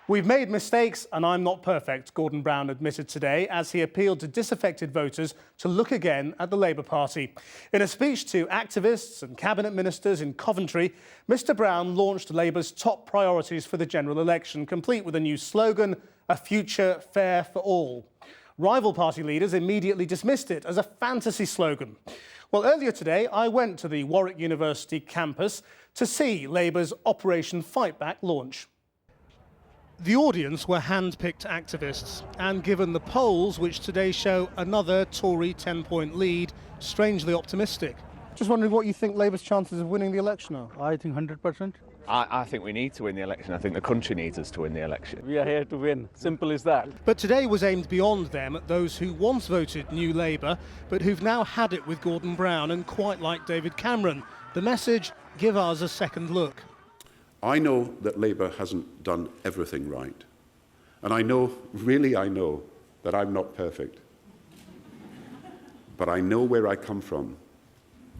We've made mistakes and I'm not perfect, Gordon Brown admitted today as he appealed to disaffected voters to look again at the Labour Party. In a speech to activists and cabinet ministers in Coventry, Mr Brown launched Labour's top priorities for the general election, complete with a new slogan, "A future fair for all." Rival party leaders immediately dismissed it as a fantasy slogan. Well, earlier today, I went to the Warwick University campus to see Labour's Operation Fightback launch. The audience were hand-picked activists, and given the polls, which today show another Tory 10-point lead, strangely optimistic. Just wondering what you think Labour's chances of winning the election are? I think 100%. I think we need to win the election. I think the country needs us to win the election. We are here to win. Simple as that. But today was aimed beyond them at those who once voted New Labour, but who've now had it with Gordon Brown and quite like David Cameron. The message, give us a second look. I know that Labour hasn't done everything right. And I know, really I know, that I'm not perfect. But I know where I come from,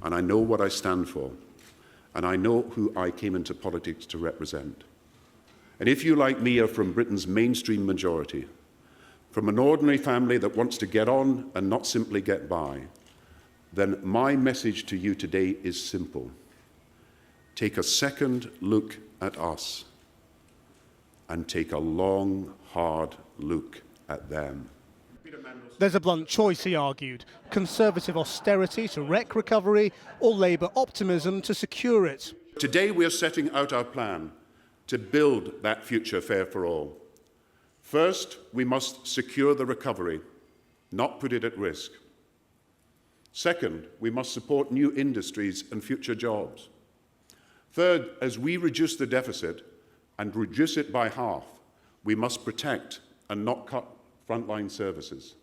and I know what I stand for, and I know who I came into politics to represent. And if you, like me, are from Britain's mainstream majority, from an ordinary family that wants to get on and not simply get by, then my message to you today is simple. Take a second look at us and take a long, hard look at them. There's a blunt choice, he argued. Conservative austerity to wreck recovery or Labour optimism to secure it. Today we are setting out our plan to build that future fair for all. First, we must secure the recovery, not put it at risk. Second, we must support new industries and future jobs. Third, as we reduce the deficit and reduce it by half, we must protect and not cut frontline services.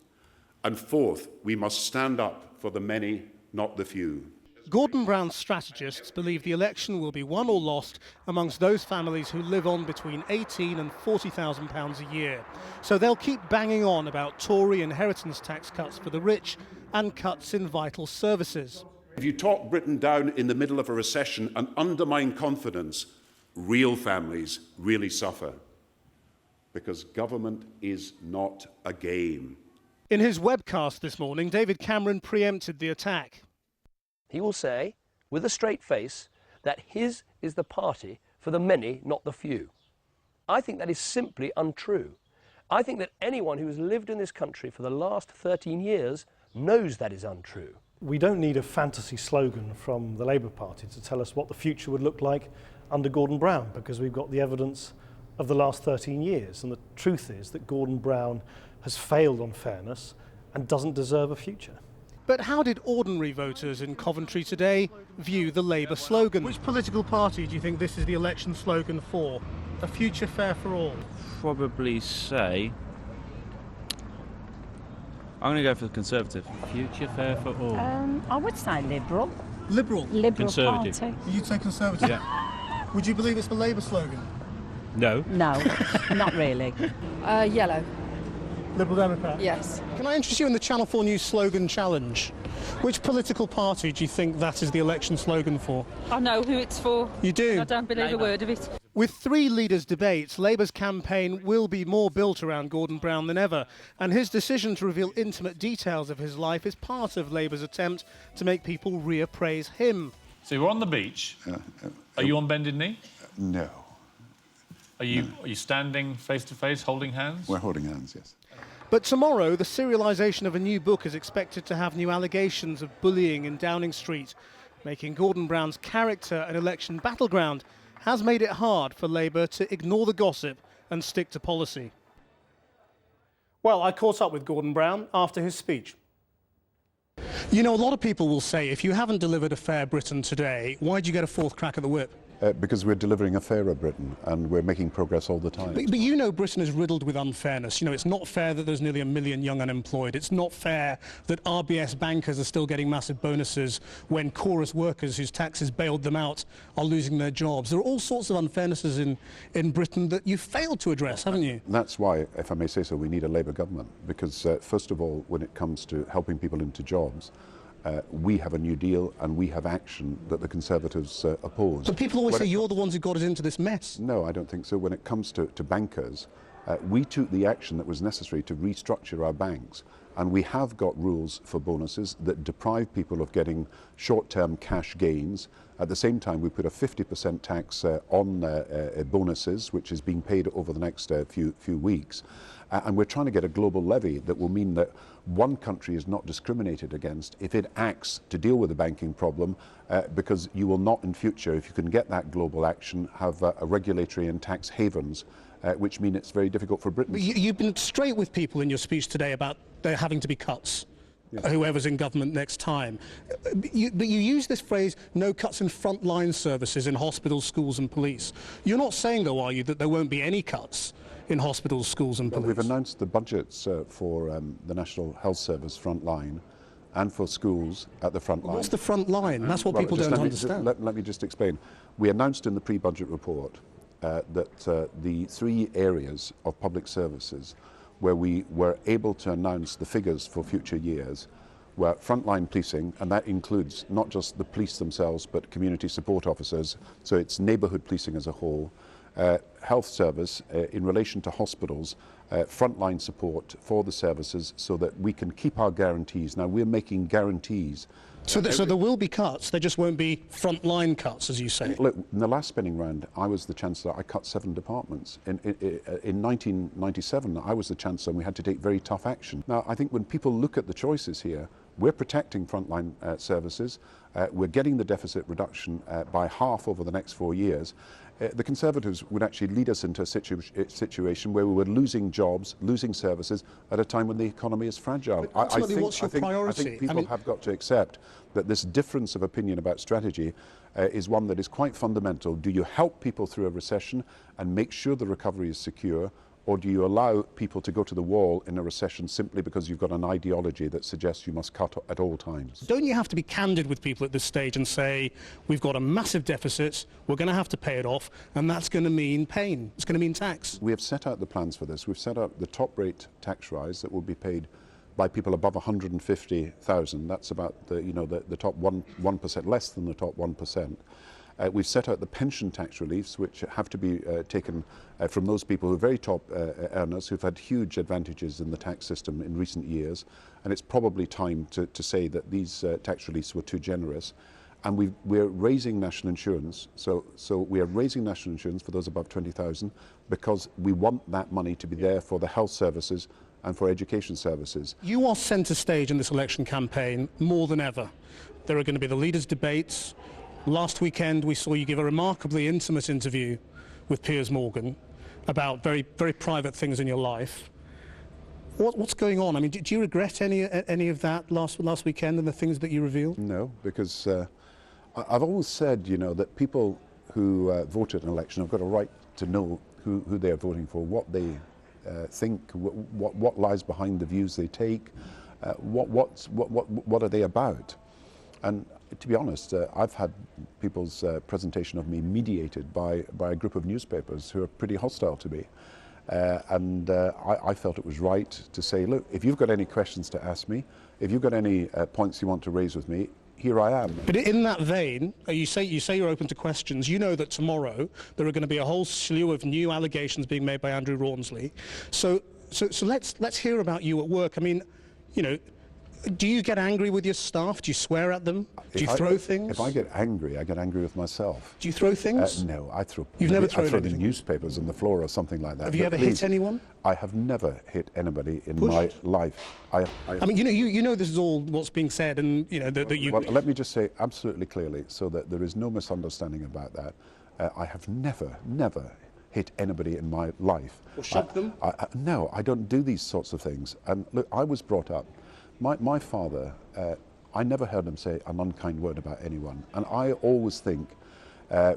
And fourth, we must stand up for the many, not the few. Gordon Brown's strategists believe the election will be won or lost amongst those families who live on between £18,000 and £40,000 a year. So they'll keep banging on about Tory inheritance tax cuts for the rich and cuts in vital services. If you talk Britain down in the middle of a recession and undermine confidence, real families really suffer. Because government is not a game. In his webcast this morning, David Cameron preempted the attack. He will say, with a straight face, that his is the party for the many, not the few. I think that is simply untrue. I think that anyone who has lived in this country for the last 13 years knows that is untrue. We don't need a fantasy slogan from the Labour Party to tell us what the future would look like under Gordon Brown, because we've got the evidence of the last 13 years. And the truth is that Gordon Brown has failed on fairness and doesn't deserve a future. But how did ordinary voters in Coventry today view the Labour slogan? Which political party do you think this is the election slogan for? A future fair for all? Probably say... I'm going to go for the Conservative. Future fair for all. I would say Liberal. Liberal? Liberal Conservative. Party. You'd say Conservative? Yeah. Would you believe it's the Labour slogan? No. No, not really. Yellow. Liberal Democrat? Yes. Can I interest you in the Channel 4 News slogan challenge? Which political party do you think that is the election slogan for? I know who it's for. You do? I don't believe a word of it. With three leaders' debates, Labour's campaign will be more built around Gordon Brown than ever, and his decision to reveal intimate details of his life is part of Labour's attempt to make people reappraise him. So we're on the beach. Are you on bended knee? No. Are you standing face to face, holding hands? We're holding hands, yes. But tomorrow, the serialisation of a new book is expected to have new allegations of bullying in Downing Street. Making Gordon Brown's character an election battleground has made it hard for Labour to ignore the gossip and stick to policy. Well, I caught up with Gordon Brown after his speech. You know, a lot of people will say, if you haven't delivered a fair Britain today, why'd you get a fourth crack at the whip? Because we're delivering a fairer Britain and we're making progress all the time. But you know Britain is riddled with unfairness. You know, it's not fair that there's nearly 1 million young unemployed. It's not fair that RBS bankers are still getting massive bonuses when chorus workers whose taxes bailed them out are losing their jobs. There are all sorts of unfairnesses in Britain that you've failed to address, haven't you? That's why, if I may say so, we need a Labour government. Because, first of all, when it comes to helping people into jobs, we have a New Deal and we have action that the Conservatives oppose. But people always say you're the ones who got us into this mess. No, I don't think so. When it comes to bankers, we took the action that was necessary to restructure our banks, and we have got rules for bonuses that deprive people of getting short-term cash gains. At the same time, we put a 50% tax on bonuses, which is being paid over the next few weeks. And we're trying to get a global levy that will mean that one country is not discriminated against if it acts to deal with the banking problem, because you will not in future, if you can get that global action, have a regulatory and tax havens, which mean it's very difficult for Britain. You've been straight with people in your speech today about there having to be cuts. Yes. Whoever's in government next time. But you use this phrase, no cuts in frontline services in hospitals, schools and police. You're not saying, though, are you, that there won't be any cuts in hospitals, schools and police? We've announced the budgets for the National Health Service front line and for schools at the front line. What's the front line? That's what people don't understand. Let me just explain. We announced in the pre-budget report that the 3 areas of public services where we were able to announce the figures for future years were frontline policing, and that includes not just the police themselves but community support officers, so it's neighbourhood policing as a whole, health service in relation to hospitals, frontline support for the services so that we can keep our guarantees. Now we're making guarantees. So there will be cuts, there just won't be frontline cuts, as you say. Look, in the last spending round, I was the Chancellor, I cut 7 departments. In 1997, I was the Chancellor and we had to take very tough action. Now, I think when people look at the choices here, we're protecting frontline services, we're getting the deficit reduction by half over the next 4 years. The Conservatives would actually lead us into a situation where we were losing jobs, losing services at a time when the economy is fragile. What's your priority? I think people have got to accept that this difference of opinion about strategy is one that is quite fundamental. Do you help people through a recession and make sure the recovery is secure, or do you allow people to go to the wall in a recession simply because you've got an ideology that suggests you must cut at all times? Don't you have to be candid with people at this stage and say, we've got a massive deficit, we're going to have to pay it off, and that's going to mean pain, it's going to mean tax? We have set out the plans for this. We've set out the top rate tax rise that will be paid by people above 150,000. That's about the top 1%, less than the top 1%. We've set out the pension tax reliefs, which have to be taken from those people who are very top earners, who've had huge advantages in the tax system in recent years. And it's probably time to say that these tax reliefs were too generous. And we're raising national insurance. So we are raising national insurance for those above 20,000 because we want that money to be there for the health services and for education services. You are centre stage in this election campaign more than ever. There are going to be the leaders' debates. Last weekend we saw you give a remarkably intimate interview with Piers Morgan about very, very private things in your life. What's going on? I mean, do you regret any of that last weekend and the things that you revealed? No, because I've always said, that people who vote at an election have got a right to know who they are voting for, what they think, what lies behind the views they take, what are they about. And to be honest, I've had people's presentation of me mediated by a group of newspapers who are pretty hostile to me. I felt it was right to say, look, if you've got any questions to ask me, if you've got any points you want to raise with me, here I am. But in that vein, you say you're open to questions. You know that tomorrow there are going to be a whole slew of new allegations being made by Andrew Rawnsley. So let's hear about you at work. I mean, do you get angry with your staff? Do you swear at them? Do you throw things? If I get angry, I get angry with myself. Do you throw things? No, I throw. You've never thrown anything? I throw the newspapers on the floor or something like that. Have you ever hit anyone? I have never hit anybody in my life. I mean, you know this is all what's being said, and that you. Well, let me just say absolutely clearly, so that there is no misunderstanding about that. I have never hit anybody in my life. Or shoved them? No, I don't do these sorts of things. And look, I was brought up. My father, I never heard him say an unkind word about anyone. And I always think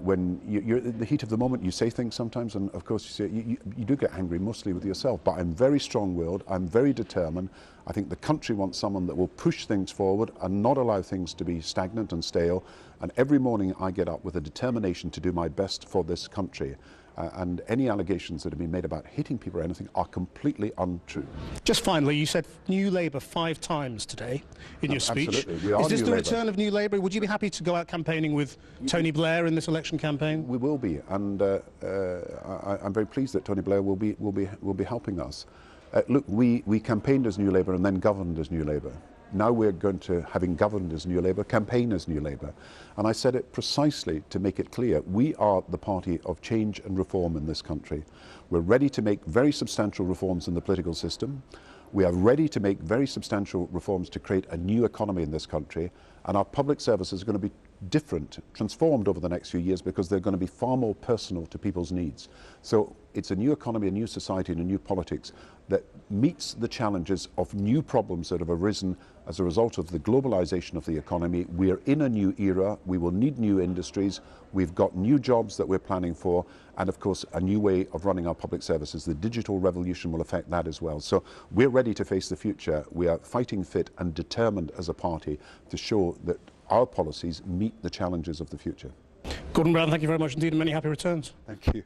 when you're in the heat of the moment, you say things sometimes, and of course you do get angry mostly with yourself. But I'm very strong-willed, I'm very determined. I think the country wants someone that will push things forward and not allow things to be stagnant and stale. And every morning I get up with a determination to do my best for this country. and any allegations that have been made about hitting people or anything are completely untrue. Just finally, you said New Labour 5 times today in your speech. Absolutely. We are Is this New the Labour. return of New Labour? Would you be happy to go out campaigning with Tony Blair in this election campaign? We will be, and I'm very pleased that Tony Blair will be helping us. Look, we campaigned as New Labour and then governed as New Labour. Now we're going to, having governed as New Labour, campaign as New Labour. And I said it precisely to make it clear. We are the party of change and reform in this country. We're ready to make very substantial reforms in the political system. We are ready to make very substantial reforms to create a new economy in this country. And our public services are going to be different, transformed over the next few years because they're going to be far more personal to people's needs. So it's a new economy, a new society and a new politics that meets the challenges of new problems that have arisen as a result of the globalization of the economy. We're in a new era. We will need new industries. We've got new jobs that we're planning for, and of course a new way of running our public services. The digital revolution will affect that as well. So we're ready to face the future. We are fighting fit and determined as a party to show that our policies meet the challenges of the future. Gordon Brown, thank you very much indeed, and many happy returns. Thank you.